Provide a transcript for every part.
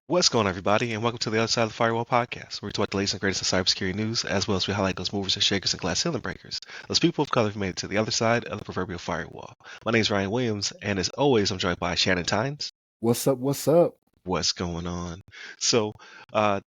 What's going on, everybody, and welcome to the Other Side of the Firewall podcast, where we talk the latest and greatest of cybersecurity news, as well as we highlight those movers and shakers and glass ceiling breakers, those people of color who made it to the other side of the proverbial firewall. My name is Ryan Williams, and as always, I'm joined by Shannon Tynes. What's up? What's up? What's going on? So,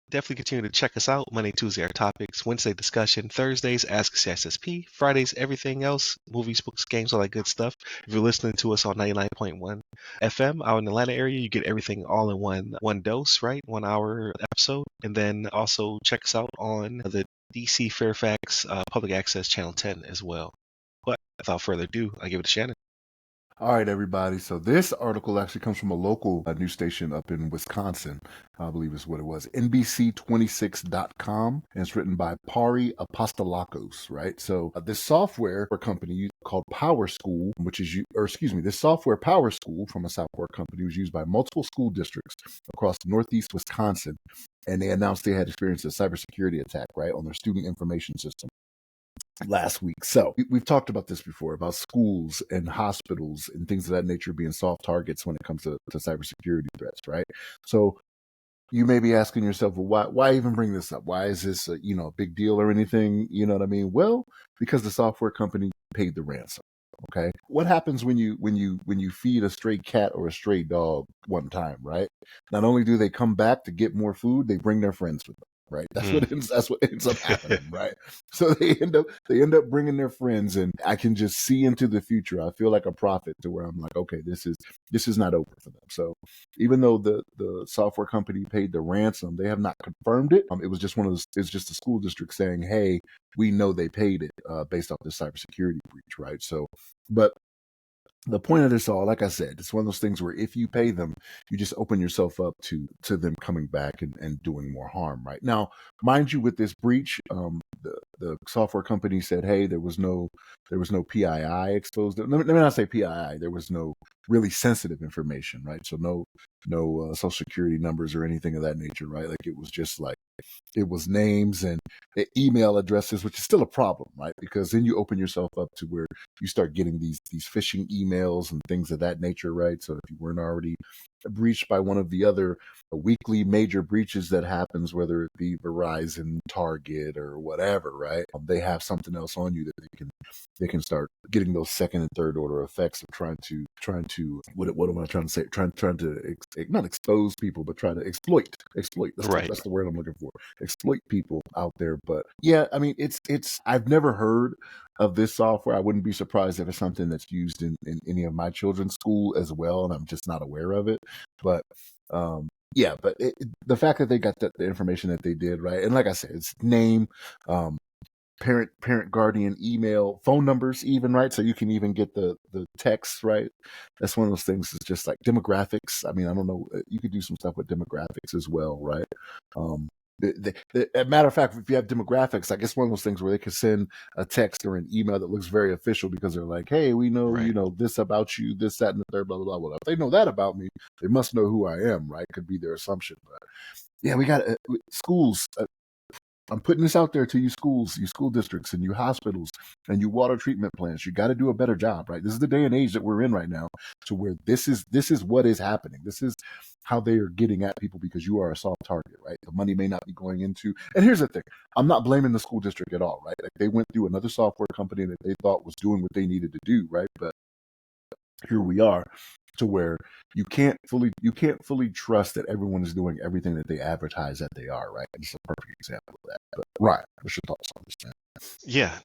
definitely continue to check us out. Monday, Tuesday, our topics. Wednesday, discussion. Thursdays, Ask Us SSP. Fridays, everything else. Movies, books, games, all that good stuff. If you're listening to us on 99.1 FM out in the Atlanta area, you get everything all in one dose, right? 1 hour episode. And then also check us out on the DC Fairfax Public Access Channel 10 as well. But without further ado, I give it to Shannon. All right, everybody. So this article actually comes from a local news station up in Wisconsin, I believe is what it was, NBC26.com, and it's written by Pari Apostolakos, right? So this software company called Power School, this software Power School from a software company was used by multiple school districts across northeast Wisconsin, and they announced they had experienced a cybersecurity attack, right, on their student information system last week. So we've talked about this before, about schools and hospitals and things of that nature being soft targets when it comes to cybersecurity threats, right? So you may be asking yourself, well, why even bring this up? Why is this a big deal or anything? You know what I mean? Well, because the software company paid the ransom. Okay. What happens when you feed a stray cat or a stray dog one time, right? Not only do they come back to get more food, they bring their friends with them. Right. That's what ends up happening. Right. So they end up bringing their friends, and I can just see into the future. I feel like a prophet to where I'm like, okay, this is not over for them. So even though the software company paid the ransom, they have not confirmed it. It was just it's just a school district saying, hey, we know they paid it based off the cybersecurity breach. Right. So, but the point of this all, like I said, it's one of those things where if you pay them, you just open yourself up to them coming back and doing more harm. Right now, mind you, with this breach, the software company said, hey, there was no PII exposed. Let me not say PII. There was no really sensitive information, right? So no social security numbers or anything of that nature, right? Like it was just like it was names and email addresses, which is still a problem, right? Because then you open yourself up to where you start getting these phishing emails and things of that nature, right? So if you weren't already breached by one of the other weekly major breaches that happens, whether it be Verizon, Target, or whatever, right? They have something else on you that they can start getting those second and third order effects of trying to what am I trying to say? Trying to not expose people, but try to exploit. That's the word I'm looking for. Exploit people out there. But yeah, I mean, it's I've never heard of this software. I wouldn't be surprised if it's something that's used in any of my children's school as well, and I'm just not aware of it. But yeah, but the fact that they got the information that they did, right? And like I said, it's name, parent, guardian, email, phone numbers, even, right? So you can even get the text, right? That's one of those things. It's just like demographics. I mean, I don't know. You could do some stuff with demographics as well, right? As a matter of fact, if you have demographics, like it's one of those things where they can send a text or an email that looks very official because they're like, hey, we know, this about you, this, that, and the third, blah, blah, blah. Well, if they know that about me, they must know who I am, right? Could be their assumption. But yeah, we got schools. I'm putting this out there to you schools, you school districts, and you hospitals, and you water treatment plants. You got to do a better job, right? This is the day and age that we're in right now, to where this is what is happening. This is how they are getting at people because you are a soft target, right? The money may not be going into. And here's the thing: I'm not blaming the school district at all, right? Like they went through another software company that they thought was doing what they needed to do, right? But here we are, to where you can't fully trust that everyone is doing everything that they advertise that they are, right? And it's a perfect example of that. But Ryan, what's your thoughts on this, man? Yeah.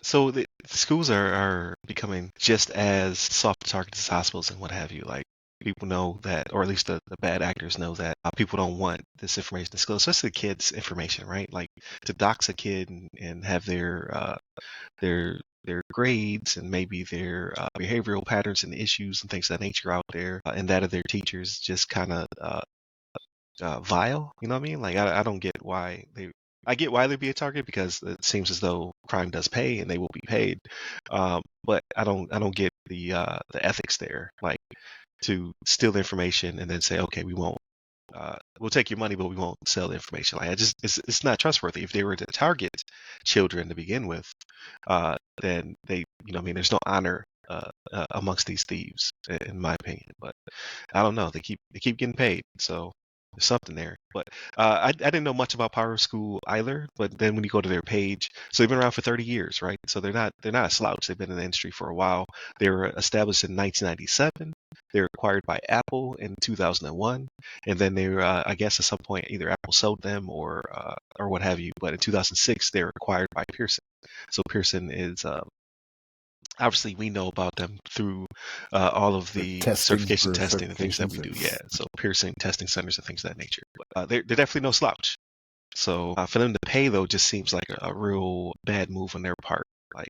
So the schools are becoming just as soft targets as hospitals and what have you. Like people know that, or at least the bad actors know that people don't want this information to school, especially the kids' information, right? Like to dox a kid and have their grades and maybe their behavioral patterns and issues and things of that nature out there, and that of their teachers just kind of vile. You know what I mean? Like I don't get why I get why they'd be a target because it seems as though crime does pay and they will be paid. But I don't get the ethics there, like to steal information and then say, okay, we'll take your money, but we won't sell the information. Like it's not trustworthy. If they were to target children to begin with, then they, there's no honor amongst these thieves, in my opinion. But I don't know. They keep getting paid, so there's something there. But I didn't know much about Power School either. But then when you go to their page, so they've been around for 30 years, right? So they're not a slouch. They've been in the industry for a while. They were established in 1997. They were acquired by Apple in 2001, and then they were, I guess, at some point either Apple sold them or what have you. But in 2006, they were acquired by Pearson. So Pearson is obviously we know about them through all of The the testing certification for testing and things that we certifications. do. Yeah, so Pearson testing centers and things of that nature. But they're definitely no slouch. So for them to pay though just seems like a real bad move on their part. Like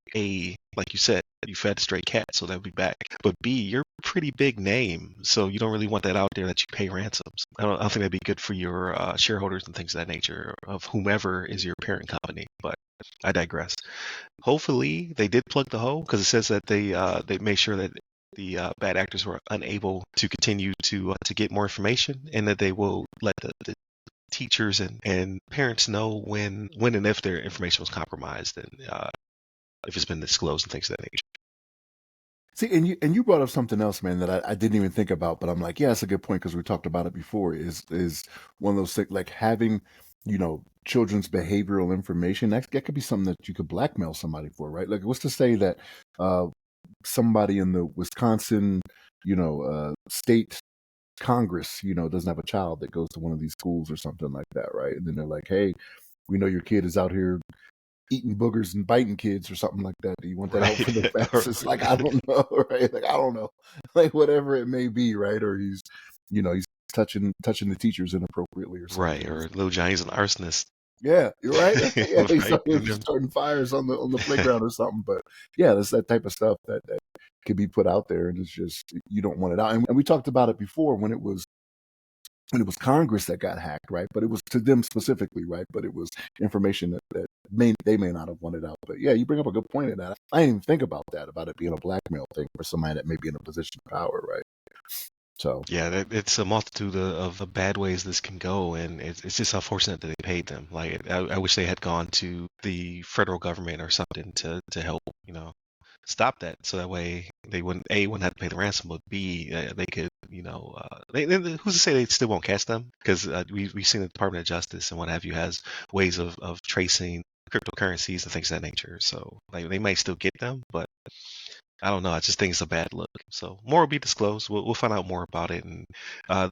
like you said, you fed a stray cat, so they'll be back. But B, you're a pretty big name, so you don't really want that out there that you pay ransoms. I don't think that'd be good for your shareholders and things of that nature of whomever is your parent company. But I digress. Hopefully, they did plug the hole because it says that they made sure that the bad actors were unable to continue to get more information, and that they will let the teachers and parents know when and if their information was compromised, and if it's been disclosed and things of that nature. See, and you brought up something else, man, that I didn't even think about, but I'm like, yeah, that's a good point because we talked about it before. Is one of those things like having, children's behavioral information that could be something that you could blackmail somebody for, right? Like, what's to say that uh, somebody in the Wisconsin, state Congress, doesn't have a child that goes to one of these schools or something like that, right? And then they're like, hey, we know your kid is out here eating boogers and biting kids or something like that. Do you want that out Right. for the fastest? Like, I don't know, right? Like, I don't know, like whatever it may be, right? Or he's touching the teachers inappropriately or something. Right, or Little Johnny's an arsonist. Yeah, you're right. Yeah, he's Right. starting fires on the playground or something. But yeah, that's that type of stuff that could be put out there, and it's just you don't want it out. And we talked about it before when it was Congress that got hacked, right? But it was to them specifically, right? But it was information that they may not have wanted out. But yeah, you bring up a good point in that. I didn't even think about that, about it being a blackmail thing for somebody that may be in a position of power, right? So Yeah, it's a multitude of bad ways this can go, and it's just unfortunate that they paid them. Like I wish they had gone to the federal government or something to help, stop that, so that way they wouldn't have to pay the ransom, but B, they could, who's to say they still won't catch them? Because we've seen the Department of Justice and what have you has ways of tracing cryptocurrencies and things of that nature. So like they might still get them, but I don't know. I just think it's a bad look. So more will be disclosed. We'll find out more about it. And uh,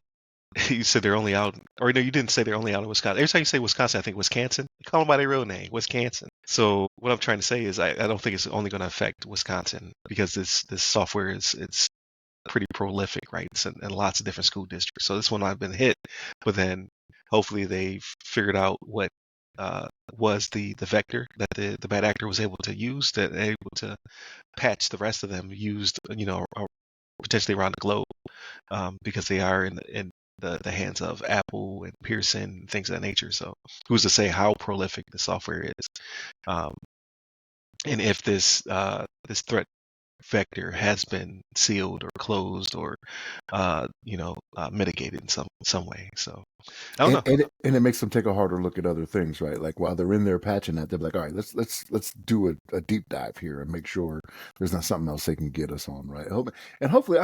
you said they're only out, or no, you didn't say they're only out in Wisconsin. Every time you say Wisconsin, I think Wisconsin. Call them by their real name, Wisconsin. So what I'm trying to say is I don't think it's only going to affect Wisconsin because this software it's pretty prolific, right? It's in lots of different school districts. So this one I've been hit, but then hopefully they've figured out what was the vector that the bad actor was able to use, that they're able to patch the rest of them used, potentially around the globe, because they are in the hands of Apple and Pearson, things of that nature. So who's to say how prolific the software is, um, and if this threat vector has been sealed or closed or mitigated in some way. So I don't and know. it makes them take a harder look at other things, right? Like while they're in there patching that, they're like, all right, let's do a deep dive here and make sure there's not something else they can get us on, right? And hopefully,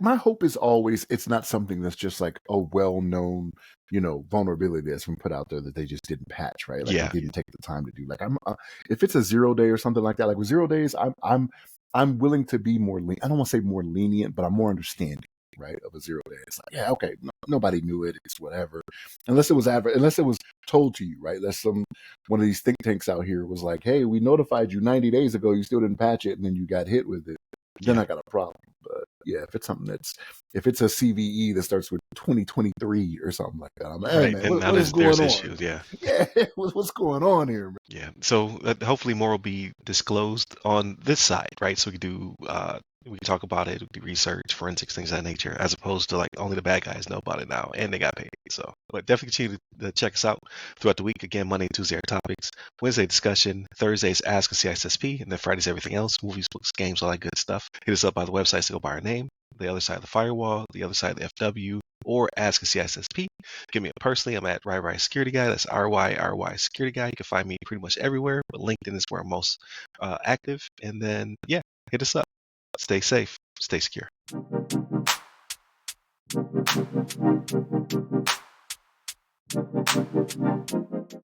my hope is always it's not something that's just like a well-known, vulnerability that's been put out there that they just didn't patch, right? Like they Yeah, didn't take the time to do. Like if it's a 0 day or something like that, like with 0 days, I'm willing to be more I don't want to say more lenient, but I'm more understanding, right, of a 0 day. It's like, yeah, okay, nobody knew it. It's whatever. Unless it was told to you, right? Unless one of these think tanks out here was like, hey, we notified you 90 days ago, you still didn't patch it, and then you got hit with it. Then yeah. I got a problem. But yeah, if it's a CVE that starts with 2023 or something like that, I'm like, hey Right. man, And now what is there's going on? issues. Yeah. Yeah, what's going on here, man? Yeah. So hopefully more will be disclosed on this side, right? So we can talk about it, we can do research, forensics, things of that nature, as opposed to like only the bad guys know about it now and they got paid. So, but definitely continue to check us out throughout the week. Again, Monday and Tuesday are topics. Wednesday discussion. Thursdays Ask a CISSP, and then Fridays everything else, movies, books, games, all that good stuff. Hit us up by the website to go by our name, the other side of the firewall, the other side of the FW, or Ask a CISSP. Give me a personally. I'm at RY Security Guy. That's RY Security Guy. You can find me pretty much everywhere, but LinkedIn is where I'm most active. And then, yeah, hit us up. stay safe, stay secure.